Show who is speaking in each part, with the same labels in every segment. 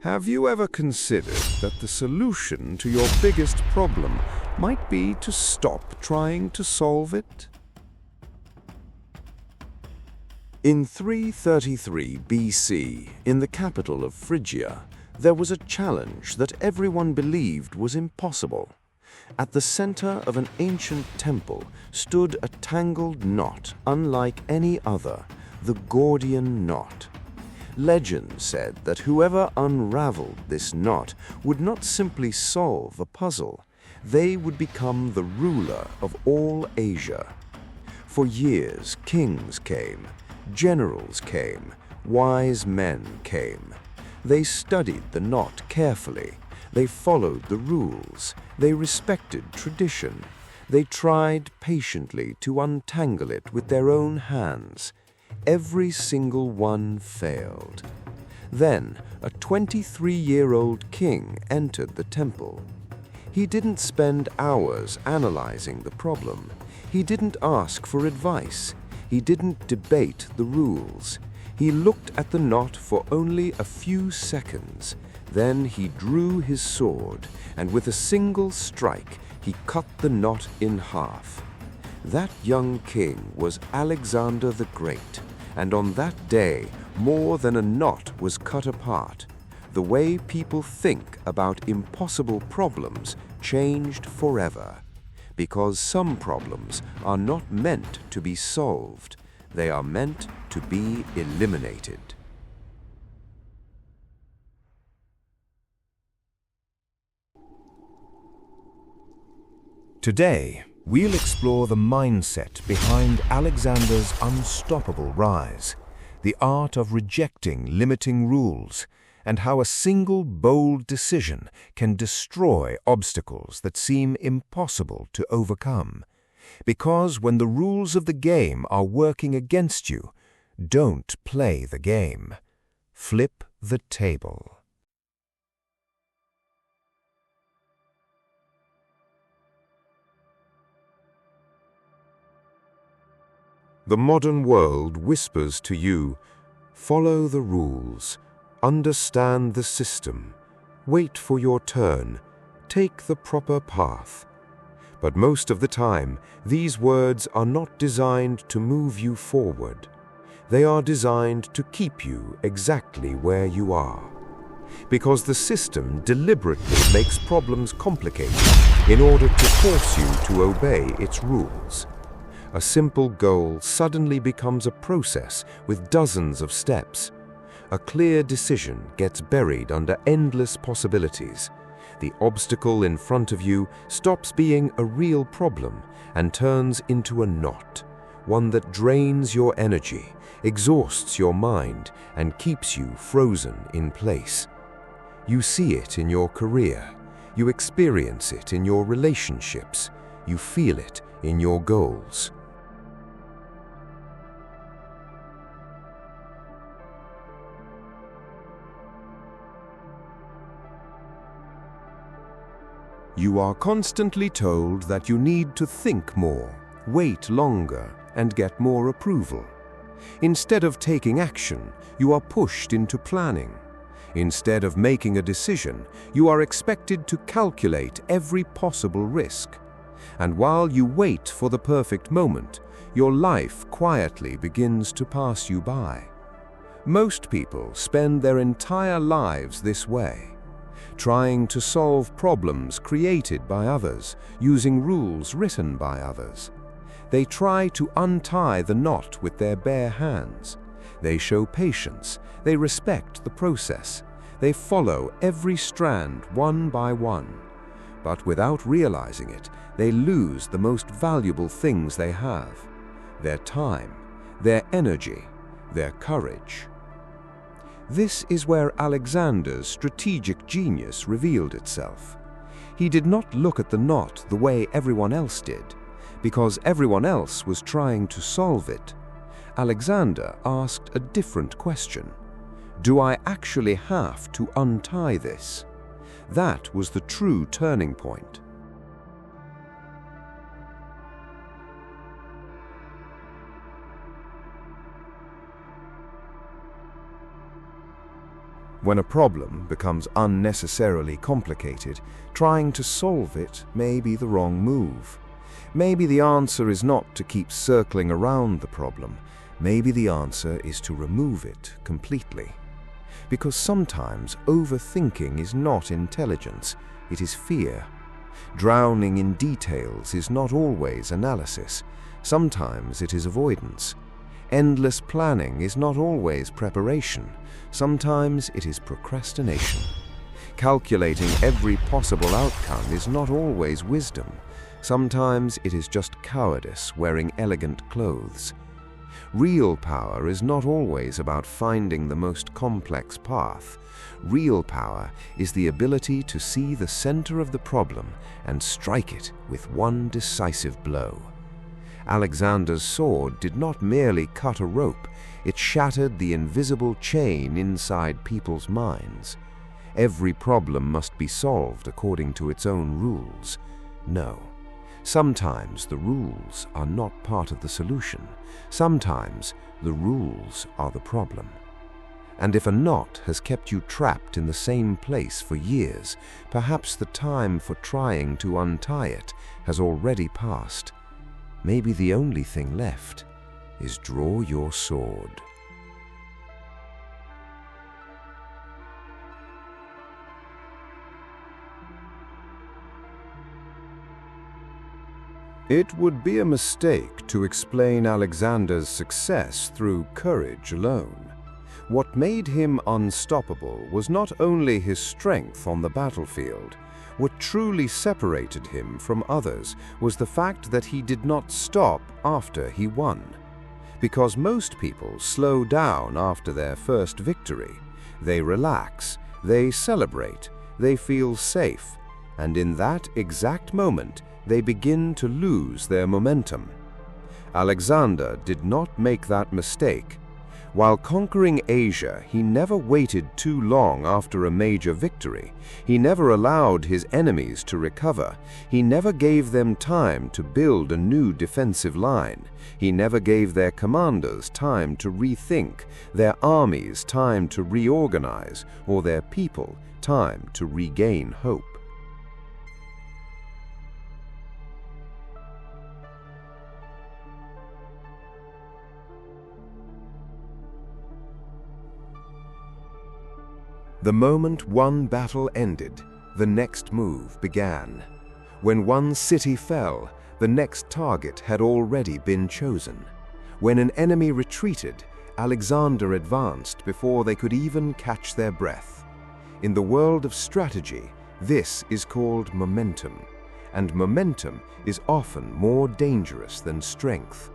Speaker 1: Have you ever considered that the solution to your biggest problem might be to stop trying to solve it?
Speaker 2: In 333 BC, in the capital of Phrygia, there was a challenge that everyone believed was impossible. At the center of an ancient temple stood a tangled knot unlike any other, the Gordian Knot. Legend said that whoever unraveled this knot would not simply solve a puzzle, they would become the ruler of all Asia. For years, kings came, generals came, wise men came. They studied the knot carefully. They followed the rules. They respected tradition. They tried patiently to untangle it with their own hands. Every single one failed. Then, a 23-year-old king entered the temple. He didn't spend hours analyzing the problem. He didn't ask for advice. He didn't debate the rules. He looked at the knot for only a few seconds. Then he drew his sword, and with a single strike, he cut the knot in half. That young king was Alexander the Great, and on that day, more than a knot was cut apart. The way people think about impossible problems changed forever. Because some problems are not meant to be solved, they are meant to be eliminated.
Speaker 3: Today, we'll explore the mindset behind Alexander's unstoppable rise, the art of rejecting limiting rules, and how a single bold decision can destroy obstacles that seem impossible to overcome. Because when the rules of the game are working against you, don't play the game. Flip the table.
Speaker 1: The modern world whispers to you, follow the rules, understand the system, wait for your turn, take the proper path. But most of the time, these words are not designed to move you forward. They are designed to keep you exactly where you are. Because the system deliberately makes problems complicated in order to force you to obey its rules. A simple goal suddenly becomes a process with dozens of steps. A clear decision gets buried under endless possibilities. The obstacle in front of you stops being a real problem and turns into a knot, one that drains your energy, exhausts your mind, and keeps you frozen in place. You see it in your career. You experience it in your relationships. You feel it in your goals. You are constantly told that you need to think more, wait longer, and get more approval. Instead of taking action, you are pushed into planning. Instead of making a decision, you are expected to calculate every possible risk. And while you wait for the perfect moment, your life quietly begins to pass you by. Most people spend their entire lives this way, trying to solve problems created by others, using rules written by others. They try to untie the knot with their bare hands. They show patience. They respect the process. They follow every strand one by one. But without realizing it, they lose the most valuable things they have: their time, their energy, their courage. This is where Alexander's strategic genius revealed itself. He did not look at the knot the way everyone else did, because everyone else was trying to solve it. Alexander asked a different question. Do I actually have to untie this? That was the true turning point.
Speaker 3: When a problem becomes unnecessarily complicated, trying to solve it may be the wrong move. Maybe the answer is not to keep circling around the problem. Maybe the answer is to remove it completely. Because sometimes overthinking is not intelligence, it is fear. Drowning in details is not always analysis. Sometimes it is avoidance. Endless planning is not always preparation. Sometimes it is procrastination. Calculating every possible outcome is not always wisdom. Sometimes it is just cowardice wearing elegant clothes. Real power is not always about finding the most complex path. Real power is the ability to see the center of the problem and strike it with one decisive blow. Alexander's sword did not merely cut a rope, it shattered the invisible chain inside people's minds. Every problem must be solved according to its own rules. No. Sometimes the rules are not part of the solution. Sometimes the rules are the problem. And if a knot has kept you trapped in the same place for years, perhaps the time for trying to untie it has already passed. Maybe the only thing left is draw your sword.
Speaker 1: It would be a mistake to explain Alexander's success through courage alone. What made him unstoppable was not only his strength on the battlefield. What truly separated him from others was the fact that he did not stop after he won. Because most people slow down after their first victory. They relax, they celebrate, they feel safe, and in that exact moment, they begin to lose their momentum. Alexander did not make that mistake. While conquering Asia, he never waited too long after a major victory. He never allowed his enemies to recover. He never gave them time to build a new defensive line. He never gave their commanders time to rethink, their armies time to reorganize, or their people time to regain hope.
Speaker 3: The moment one battle ended, the next move began. When one city fell, the next target had already been chosen. When an enemy retreated, Alexander advanced before they could even catch their breath. In the world of strategy, this is called momentum, and momentum is often more dangerous than strength.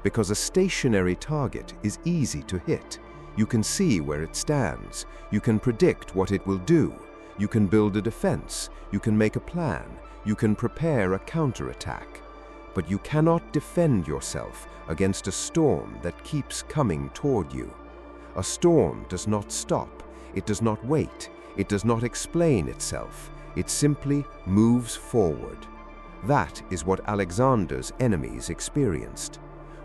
Speaker 3: Because a stationary target is easy to hit. You can see where it stands. You can predict what it will do. You can build a defense. You can make a plan. You can prepare a counterattack. But you cannot defend yourself against a storm that keeps coming toward you. A storm does not stop. It does not wait. It does not explain itself. It simply moves forward. That is what Alexander's enemies experienced.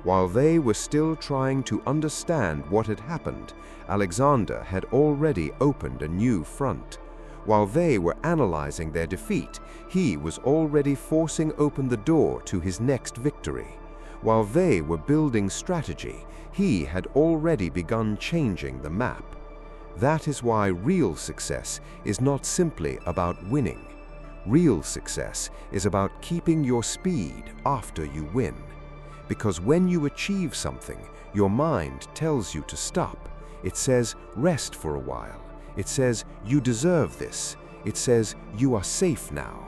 Speaker 3: While they were still trying to understand what had happened, Alexander had already opened a new front. While they were analyzing their defeat, he was already forcing open the door to his next victory. While they were building strategy, he had already begun changing the map. That is why real success is not simply about winning. Real success is about keeping your speed after you win. Because when you achieve something, your mind tells you to stop. It says, rest for a while. It says, you deserve this. It says, you are safe now.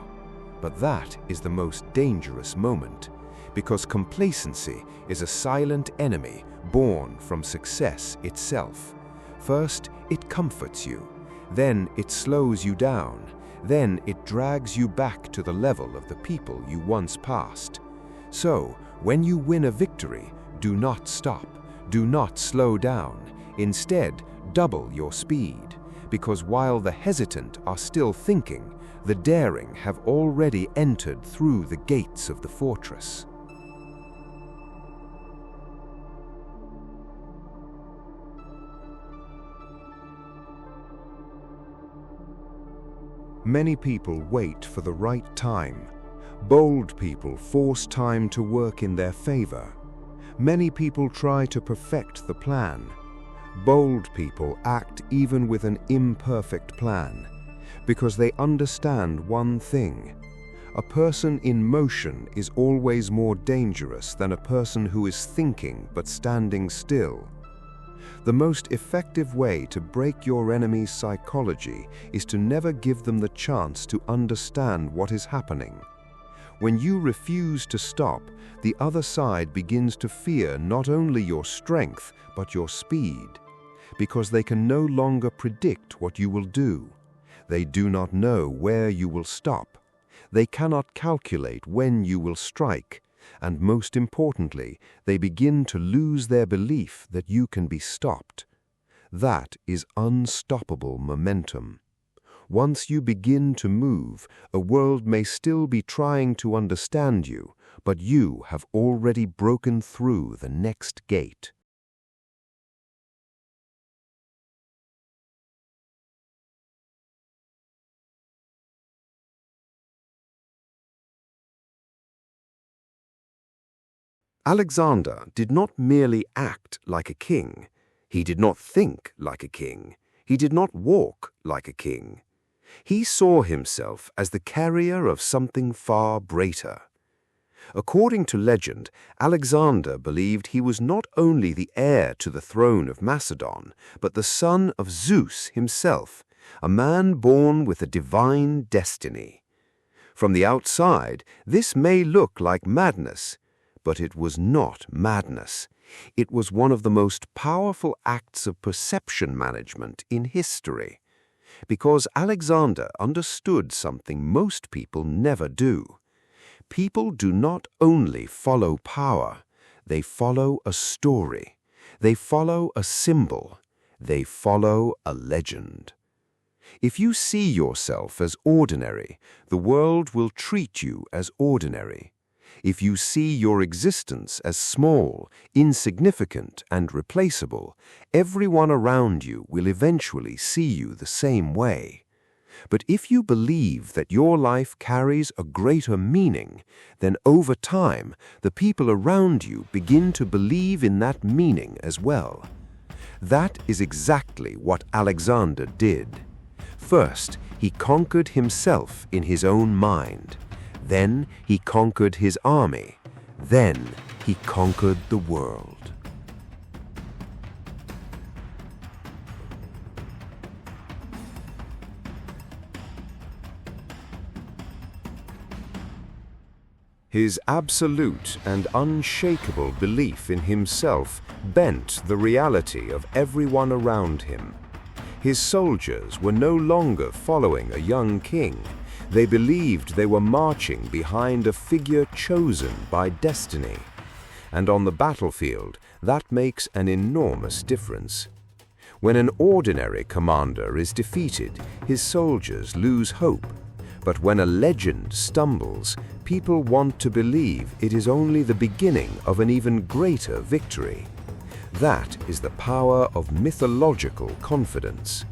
Speaker 3: But that is the most dangerous moment, because complacency is a silent enemy born from success itself. First, it comforts you. Then it slows you down. Then it drags you back to the level of the people you once passed. So, when you win a victory, do not stop, do not slow down. Instead, double your speed, because while the hesitant are still thinking, the daring have already entered through the gates of the fortress.
Speaker 1: Many people wait for the right time. Bold people force time to work in their favor. Many people try to perfect the plan. Bold people act even with an imperfect plan, because they understand one thing. A person in motion is always more dangerous than a person who is thinking but standing still. The most effective way to break your enemy's psychology is to never give them the chance to understand what is happening. When you refuse to stop, the other side begins to fear not only your strength but your speed, because they can no longer predict what you will do. They do not know where you will stop. They cannot calculate when you will strike, and most importantly, they begin to lose their belief that you can be stopped. That is unstoppable momentum. Once you begin to move, a world may still be trying to understand you, but you have already broken through the next gate.
Speaker 2: Alexander did not merely act like a king. He did not think like a king. He did not walk like a king. He saw himself as the carrier of something far greater. According to legend, Alexander believed he was not only the heir to the throne of Macedon, but the son of Zeus himself, a man born with a divine destiny. From the outside, this may look like madness, but it was not madness. It was one of the most powerful acts of perception management in history, because Alexander understood something most people never do. People do not only follow power, they follow a story, they follow a symbol, they follow a legend. If you see yourself as ordinary, the world will treat you as ordinary. If you see your existence as small, insignificant, and replaceable, everyone around you will eventually see you the same way. But if you believe that your life carries a greater meaning, then over time, the people around you begin to believe in that meaning as well. That is exactly what Alexander did. First, he conquered himself in his own mind. Then he conquered his army. Then he conquered the world. His absolute and unshakable belief in himself bent the reality of everyone around him. His soldiers were no longer following a young king. They believed they were marching behind a figure chosen by destiny. And on the battlefield, that makes an enormous difference. When an ordinary commander is defeated, his soldiers lose hope. But when a legend stumbles, people want to believe it is only the beginning of an even greater victory. That is the power of mythological confidence.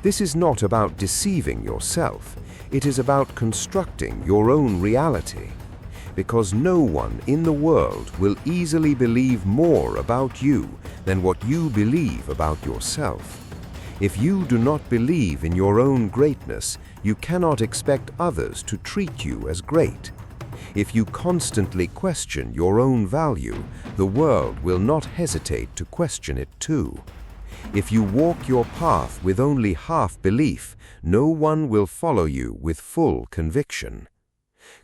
Speaker 2: This is not about deceiving yourself. It is about constructing your own reality, because no one in the world will easily believe more about you than what you believe about yourself. If you do not believe in your own greatness, you cannot expect others to treat you as great. If you constantly question your own value, the world will not hesitate to question it too. If you walk your path with only half belief, no one will follow you with full conviction.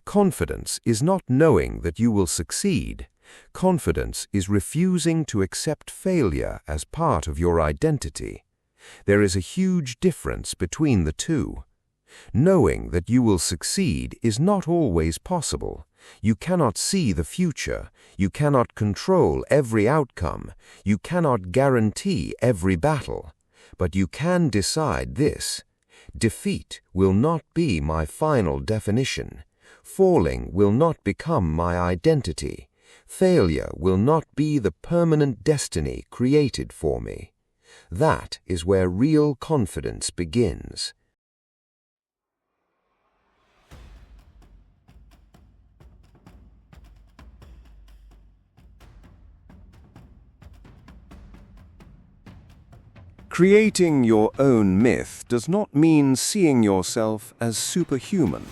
Speaker 2: Confidence is not knowing that you will succeed. Confidence is refusing to accept failure as part of your identity. There is a huge difference between the two. Knowing that you will succeed is not always possible. You cannot see the future. You cannot control every outcome. You cannot guarantee every battle. But you can decide this: defeat will not be my final definition. Falling will not become my identity. Failure will not be the permanent destiny created for me. That is where real confidence begins.
Speaker 1: Creating your own myth does not mean seeing yourself as superhuman.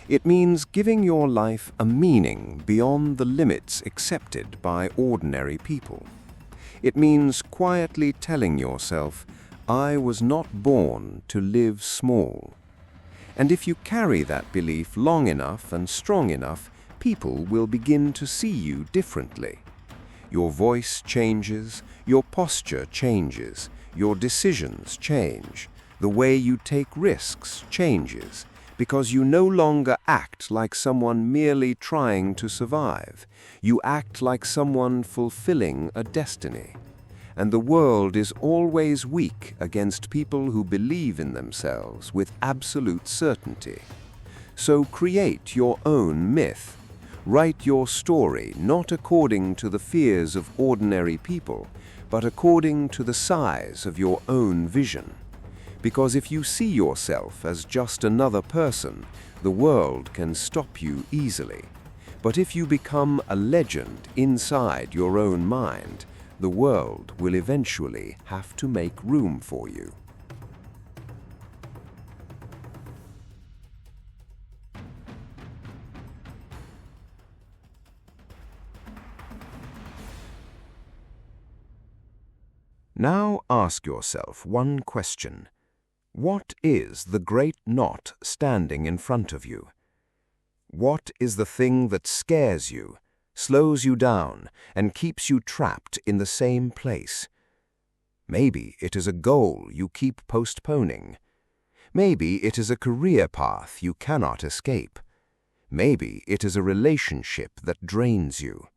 Speaker 1: It means giving your life a meaning beyond the limits accepted by ordinary people. It means quietly telling yourself, I was not born to live small. And if you carry that belief long enough and strong enough, people will begin to see you differently. Your voice changes, your posture changes, your decisions change, the way you take risks changes, because you no longer act like someone merely trying to survive. You act like someone fulfilling a destiny. And the world is always weak against people who believe in themselves with absolute certainty. So create your own myth. Write your story not according to the fears of ordinary people, but according to the size of your own vision. Because if you see yourself as just another person, the world can stop you easily. But if you become a legend inside your own mind, the world will eventually have to make room for you.
Speaker 3: Now ask yourself one question. What is the great knot standing in front of you? What is the thing that scares you, slows you down, and keeps you trapped in the same place? Maybe it is a goal you keep postponing. Maybe it is a career path you cannot escape. Maybe it is a relationship that drains you.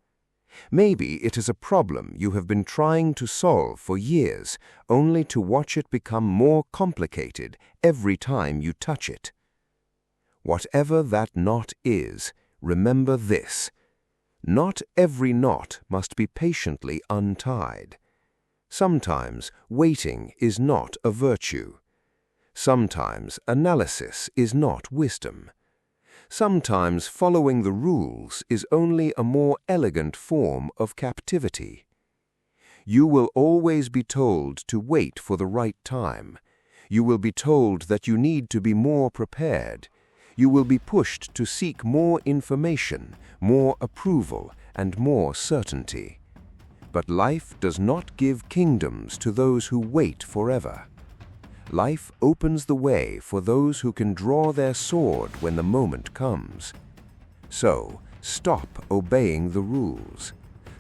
Speaker 3: Maybe it is a problem you have been trying to solve for years, only to watch it become more complicated every time you touch it. Whatever that knot is, remember this. Not every knot must be patiently untied. Sometimes waiting is not a virtue. Sometimes analysis is not wisdom. Sometimes following the rules is only a more elegant form of captivity. You will always be told to wait for the right time. You will be told that you need to be more prepared. You will be pushed to seek more information, more approval, and more certainty. But life does not give kingdoms to those who wait forever. Life opens the way for those who can draw their sword when the moment comes. So, stop obeying the rules.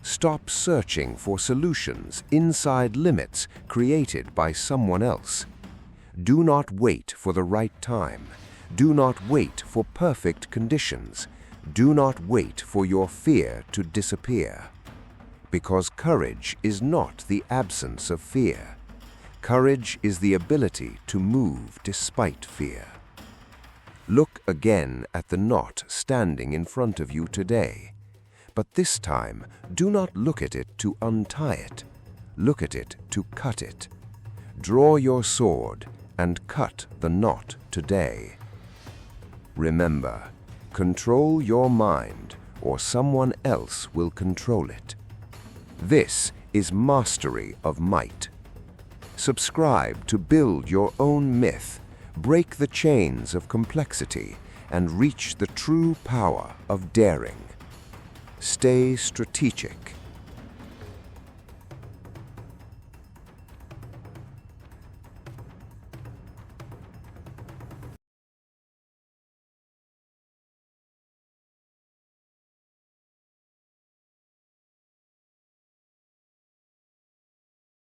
Speaker 3: Stop searching for solutions inside limits created by someone else. Do not wait for the right time. Do not wait for perfect conditions. Do not wait for your fear to disappear. Because courage is not the absence of fear. Courage is the ability to move despite fear. Look again at the knot standing in front of you today. But this time, do not look at it to untie it. Look at it to cut it. Draw your sword and cut the knot today. Remember, control your mind, or someone else will control it. This is mastery of might. Subscribe to build your own myth, break the chains of complexity, and reach the true power of daring. Stay strategic.